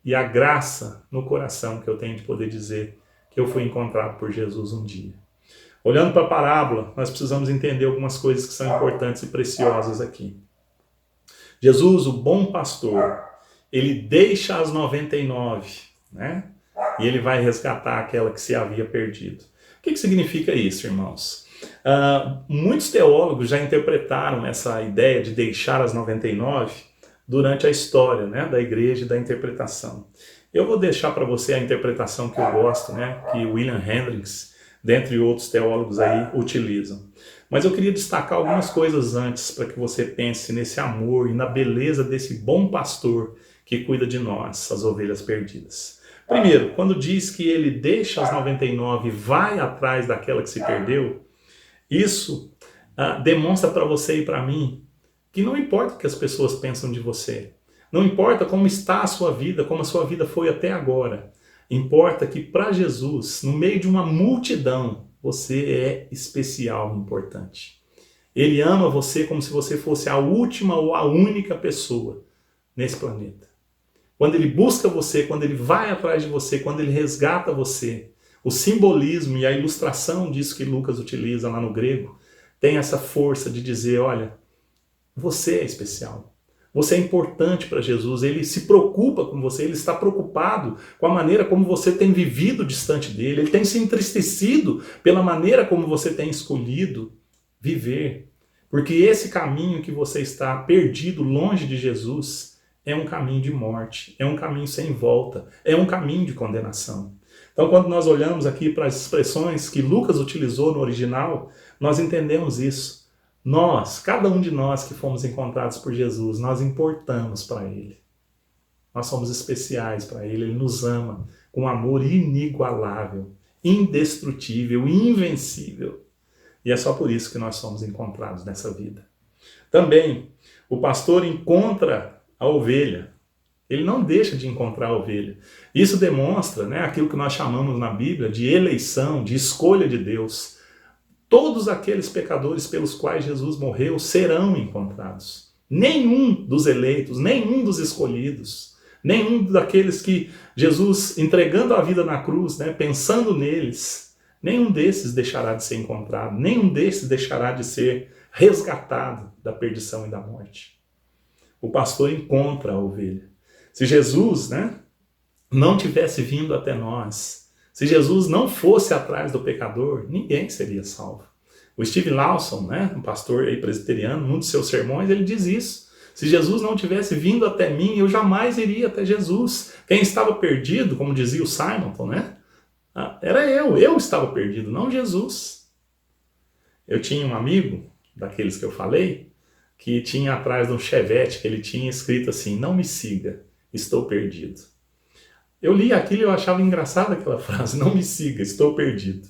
e a graça no coração que eu tenho de poder dizer que eu fui encontrado por Jesus um dia. Olhando para a parábola, nós precisamos entender algumas coisas que são importantes e preciosas aqui. Jesus, o bom pastor, ele deixa as 99, né? E ele vai resgatar aquela que se havia perdido. O que significa isso, irmãos? Muitos teólogos já interpretaram essa ideia de deixar as 99 durante a história, né, da igreja e da interpretação. Eu vou deixar para você a interpretação que eu gosto, né, que William Hendricks, dentre outros teólogos aí, utilizam. Mas eu queria destacar algumas coisas antes para que você pense nesse amor e na beleza desse bom pastor que cuida de nós, as ovelhas perdidas. Primeiro, quando diz que ele deixa as 99 e vai atrás daquela que se perdeu, isso demonstra para você e para mim que não importa o que as pessoas pensam de você, não importa como está a sua vida, como a sua vida foi até agora, importa que para Jesus, no meio de uma multidão Você é especial e importante. Ele ama você como se você fosse a última ou a única pessoa nesse planeta. Quando ele busca você, quando ele vai atrás de você, quando ele resgata você, o simbolismo e a ilustração disso que Lucas utiliza lá no grego, tem essa força de dizer, olha, você é especial. Você é importante para Jesus, ele se preocupa com você, ele está preocupado com a maneira como você tem vivido distante dele, ele tem se entristecido pela maneira como você tem escolhido viver. Porque esse caminho que você está perdido longe de Jesus é um caminho de morte, é um caminho sem volta, é um caminho de condenação. Então, quando nós olhamos aqui para as expressões que Lucas utilizou no original, nós entendemos isso. Nós, cada um de nós que fomos encontrados por Jesus, nós importamos para Ele. Nós somos especiais para Ele, Ele nos ama com um amor inigualável, indestrutível, invencível. E é só por isso que nós somos encontrados nessa vida. Também, o pastor encontra a ovelha. Ele não deixa de encontrar a ovelha. Isso demonstra, né, aquilo que nós chamamos na Bíblia de eleição, de escolha de Deus. Todos aqueles pecadores pelos quais Jesus morreu serão encontrados. Nenhum dos eleitos, nenhum dos escolhidos, nenhum daqueles que Jesus, entregando a vida na cruz, né, pensando neles, nenhum desses deixará de ser encontrado, nenhum desses deixará de ser resgatado da perdição e da morte. O pastor encontra a ovelha. Se Jesus, né, não tivesse vindo até nós, se Jesus não fosse atrás do pecador, ninguém seria salvo. O Steve Lawson, né, um pastor aí presbiteriano, num de seus sermões, ele diz isso. Se Jesus não tivesse vindo até mim, eu jamais iria até Jesus. Quem estava perdido, como dizia o Simonton, né, era eu estava perdido, não Jesus. Eu tinha um amigo, daqueles que eu falei, que tinha atrás de um Chevette, que ele tinha escrito assim, não me siga, estou perdido. Eu li aquilo e eu achava engraçada aquela frase, não me siga, estou perdido.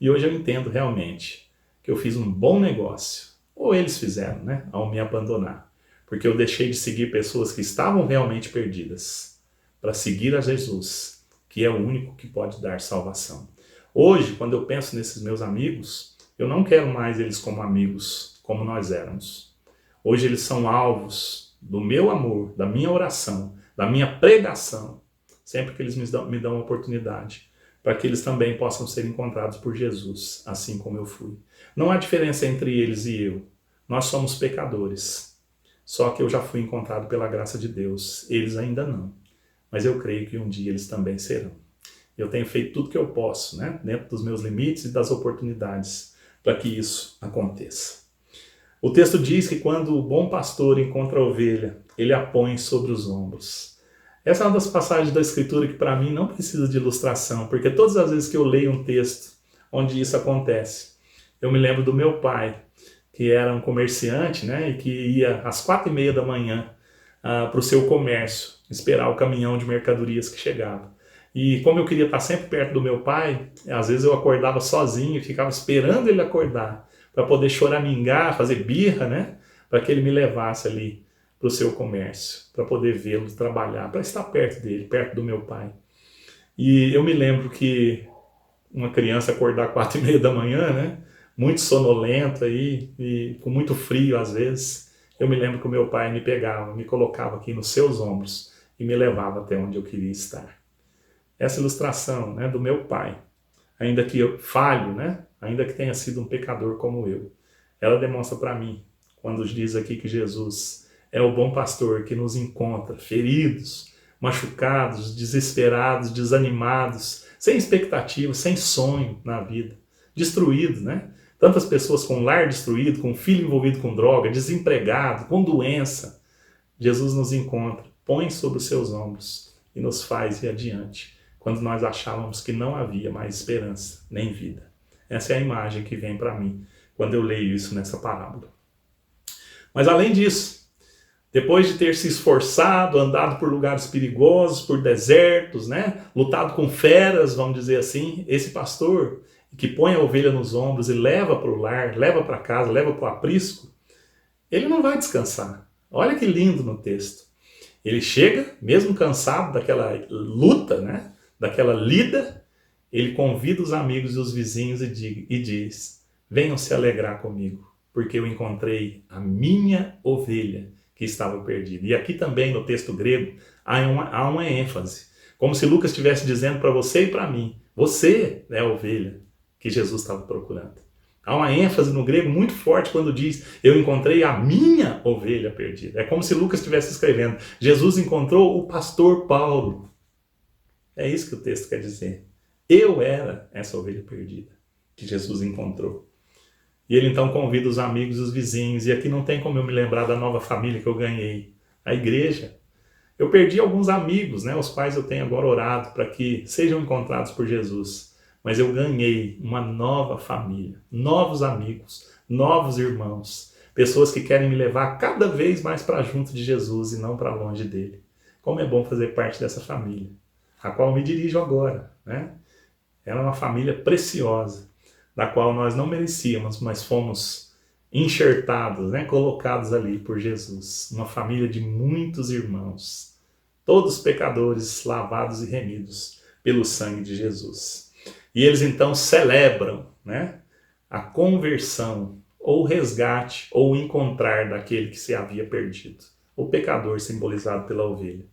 E hoje eu entendo realmente que eu fiz um bom negócio, ou eles fizeram, né, ao me abandonar. Porque eu deixei de seguir pessoas que estavam realmente perdidas, para seguir a Jesus, que é o único que pode dar salvação. Hoje, quando eu penso nesses meus amigos, eu não quero mais eles como amigos, como nós éramos. Hoje eles são alvos do meu amor, da minha oração, da minha pregação, sempre que eles me dão oportunidade, para que eles também possam ser encontrados por Jesus, assim como eu fui. Não há diferença entre eles e eu. Nós somos pecadores. Só que eu já fui encontrado pela graça de Deus. Eles ainda não. Mas eu creio que um dia eles também serão. Eu tenho feito tudo que eu posso, né, dentro dos meus limites e das oportunidades, para que isso aconteça. O texto diz que quando o bom pastor encontra a ovelha, ele a põe sobre os ombros. Essa é uma das passagens da Escritura que para mim não precisa de ilustração, porque todas as vezes que eu leio um texto onde isso acontece, eu me lembro do meu pai, que era um comerciante, né, e que ia às 4h30 da manhã para o seu comércio, esperar o caminhão de mercadorias que chegava. E como eu queria estar sempre perto do meu pai, às vezes eu acordava sozinho e ficava esperando ele acordar, para poder choramingar, fazer birra, né, para que ele me levasse ali para o seu comércio, para poder vê-lo trabalhar, para estar perto dele, perto do meu pai. E eu me lembro que uma criança acordar 4h30 da manhã, né, muito sonolento aí, e com muito frio às vezes, eu me lembro que o meu pai me pegava, me colocava aqui nos seus ombros e me levava até onde eu queria estar. Essa ilustração, né, do meu pai, ainda que eu falho, né, ainda que tenha sido um pecador como eu, ela demonstra para mim, quando diz aqui que Jesus é o bom pastor que nos encontra feridos, machucados, desesperados, desanimados, sem expectativa, sem sonho na vida, destruídos, né? Tantas pessoas com lar destruído, com filho envolvido com droga, desempregado, com doença. Jesus nos encontra, põe sobre os seus ombros e nos faz ir adiante, quando nós achávamos que não havia mais esperança, nem vida. Essa é a imagem que vem para mim, quando eu leio isso nessa parábola. Mas além disso, depois de ter se esforçado, andado por lugares perigosos, por desertos, né, lutado com feras, vamos dizer assim, esse pastor que põe a ovelha nos ombros e leva para o lar, leva para casa, leva para o aprisco, ele não vai descansar. Olha que lindo no texto. Ele chega, mesmo cansado daquela luta, né, daquela lida, ele convida os amigos e os vizinhos e diz: venham se alegrar comigo, porque eu encontrei a minha ovelha que estava perdida. E aqui também no texto grego há uma ênfase, como se Lucas estivesse dizendo para você e para mim: você é a ovelha que Jesus estava procurando. Há uma ênfase no grego muito forte quando diz: eu encontrei a minha ovelha perdida. É como se Lucas estivesse escrevendo: Jesus encontrou o pastor Paulo. É isso que o texto quer dizer. Eu era essa ovelha perdida que Jesus encontrou. E ele então convida os amigos e os vizinhos. E aqui não tem como eu me lembrar da nova família que eu ganhei. A igreja. Eu perdi alguns amigos, né, os quais eu tenho agora orado para que sejam encontrados por Jesus. Mas eu ganhei uma nova família, novos amigos, novos irmãos, pessoas que querem me levar cada vez mais para junto de Jesus e não para longe dele. Como é bom fazer parte dessa família, a qual eu me dirijo agora, né? Ela é uma família preciosa, da qual nós não merecíamos, mas fomos enxertados, né? Colocados ali por Jesus. Uma família de muitos irmãos, todos pecadores, lavados e remidos pelo sangue de Jesus. E eles então celebram, né, a conversão, ou resgate, ou encontrar daquele que se havia perdido. O pecador simbolizado pela ovelha.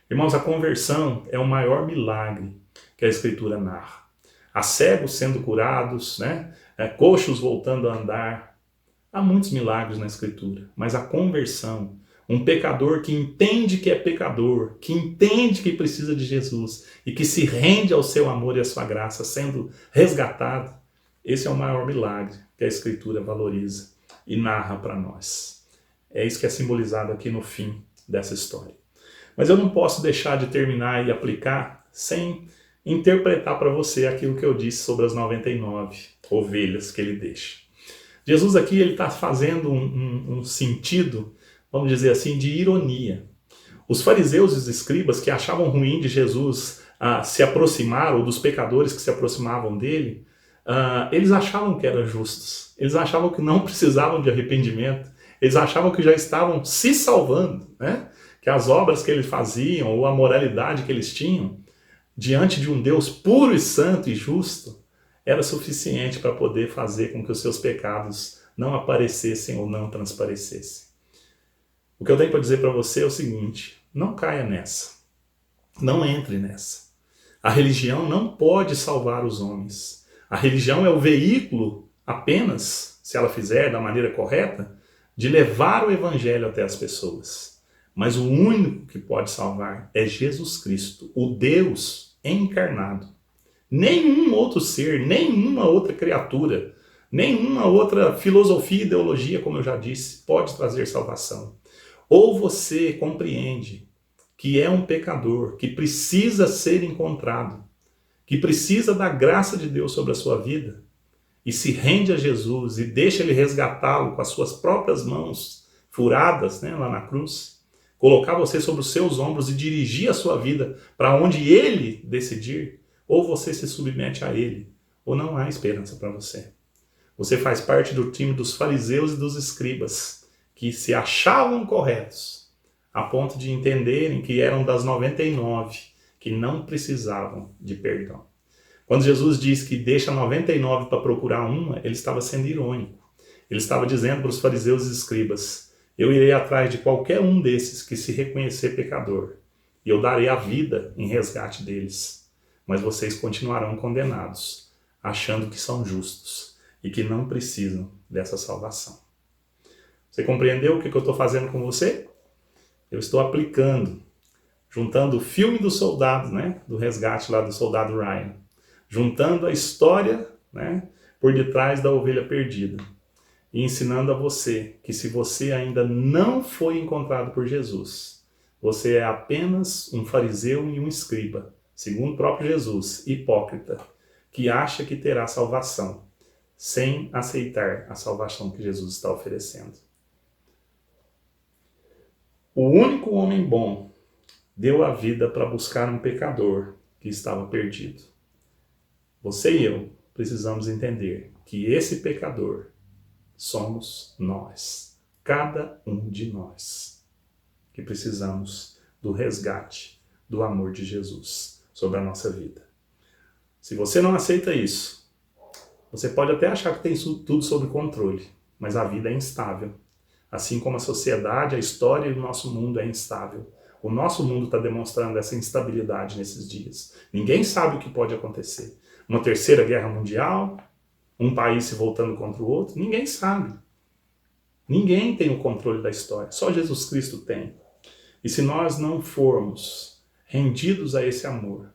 Irmãos, a conversão é o maior milagre que a Escritura narra. Há cegos sendo curados, né, coxos voltando a andar. Há muitos milagres na Escritura, mas a conversão, um pecador que entende que é pecador, que entende que precisa de Jesus e que se rende ao seu amor e à sua graça, sendo resgatado, esse é o maior milagre que a Escritura valoriza e narra para nós. É isso que é simbolizado aqui no fim dessa história. Mas eu não posso deixar de terminar e aplicar sem interpretar para você aquilo que eu disse sobre as 99 ovelhas que ele deixa. Jesus aqui ele está fazendo um sentido, vamos dizer assim, de ironia. Os fariseus e os escribas que achavam ruim de Jesus se aproximar, ou dos pecadores que se aproximavam dele, eles achavam que eram justos. Eles achavam que não precisavam de arrependimento. Eles achavam que já estavam se salvando, né? Que as obras que eles faziam, ou a moralidade que eles tinham, diante de um Deus puro e santo e justo, era suficiente para poder fazer com que os seus pecados não aparecessem ou não transparecessem. O que eu tenho para dizer para você é o seguinte: não caia nessa. Não entre nessa. A religião não pode salvar os homens. A religião é o veículo apenas, se ela fizer da maneira correta, de levar o evangelho até as pessoas. Mas o único que pode salvar é Jesus Cristo, o Deus encarnado. Nenhum outro ser, nenhuma outra criatura, nenhuma outra filosofia e ideologia, como eu já disse, pode trazer salvação. Ou você compreende que é um pecador, que precisa ser encontrado, que precisa da graça de Deus sobre a sua vida, e se rende a Jesus e deixa ele resgatá-lo com as suas próprias mãos furadas, né, lá na cruz, colocar você sobre os seus ombros e dirigir a sua vida para onde ele decidir, ou você se submete a ele, ou não há esperança para você. Você faz parte do time dos fariseus e dos escribas, que se achavam corretos, a ponto de entenderem que eram das 99, que não precisavam de perdão. Quando Jesus diz que deixa 99 para procurar uma, ele estava sendo irônico. Ele estava dizendo para os fariseus e escribas: eu irei atrás de qualquer um desses que se reconhecer pecador, e eu darei a vida em resgate deles. Mas vocês continuarão condenados, achando que são justos e que não precisam dessa salvação. Você compreendeu o que eu estou fazendo com você? Eu estou aplicando, juntando o filme do soldado, né, do resgate lá do soldado Ryan, juntando a história, né, por detrás da ovelha perdida, e ensinando a você que se você ainda não foi encontrado por Jesus, você é apenas um fariseu e um escriba, segundo o próprio Jesus, hipócrita, que acha que terá salvação, sem aceitar a salvação que Jesus está oferecendo. O único homem bom deu a vida para buscar um pecador que estava perdido. Você e eu precisamos entender que esse pecador somos nós, cada um de nós, que precisamos do resgate, do amor de Jesus sobre a nossa vida. Se você não aceita isso, você pode até achar que tem tudo sob controle, mas a vida é instável. Assim como a sociedade, a história e o nosso mundo é instável. O nosso mundo está demonstrando essa instabilidade nesses dias. Ninguém sabe o que pode acontecer. Uma terceira guerra mundial, um país se voltando contra o outro, ninguém sabe. Ninguém tem o controle da história, só Jesus Cristo tem. E se nós não formos rendidos a esse amor,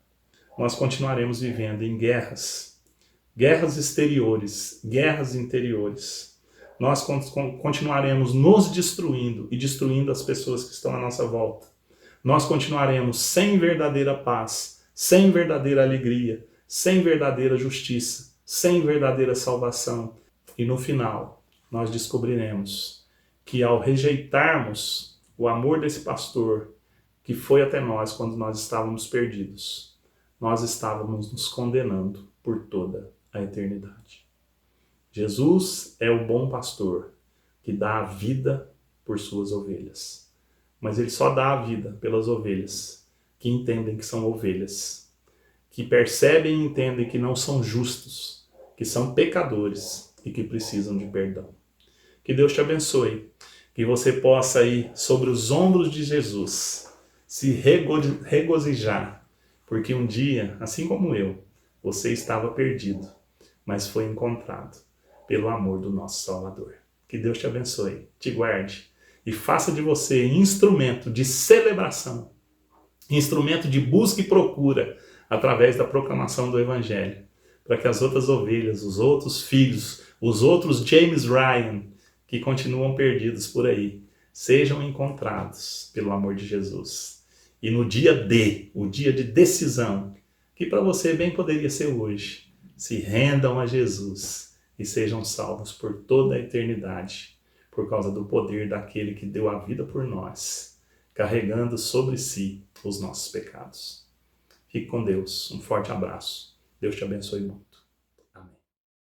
nós continuaremos vivendo em guerras, guerras exteriores, guerras interiores. Nós continuaremos nos destruindo e destruindo as pessoas que estão à nossa volta. Nós continuaremos sem verdadeira paz, sem verdadeira alegria, sem verdadeira justiça, sem verdadeira salvação. E no final, nós descobriremos que ao rejeitarmos o amor desse pastor que foi até nós quando nós estávamos perdidos, nós estávamos nos condenando por toda a eternidade. Jesus é o bom pastor que dá a vida por suas ovelhas. Mas ele só dá a vida pelas ovelhas que entendem que são ovelhas, que percebem e entendem que não são justos, que são pecadores e que precisam de perdão. Que Deus te abençoe, que você possa ir sobre os ombros de Jesus, se regozijar, porque um dia, assim como eu, você estava perdido, mas foi encontrado pelo amor do nosso Salvador. Que Deus te abençoe, te guarde e faça de você instrumento de celebração, instrumento de busca e procura através da proclamação do Evangelho, para que as outras ovelhas, os outros filhos, os outros James Ryan que continuam perdidos por aí, sejam encontrados pelo amor de Jesus. E no dia D, o dia de decisão, que para você bem poderia ser hoje, se rendam a Jesus e sejam salvos por toda a eternidade, por causa do poder daquele que deu a vida por nós, carregando sobre si os nossos pecados. Fique com Deus. Um forte abraço. Deus te abençoe muito.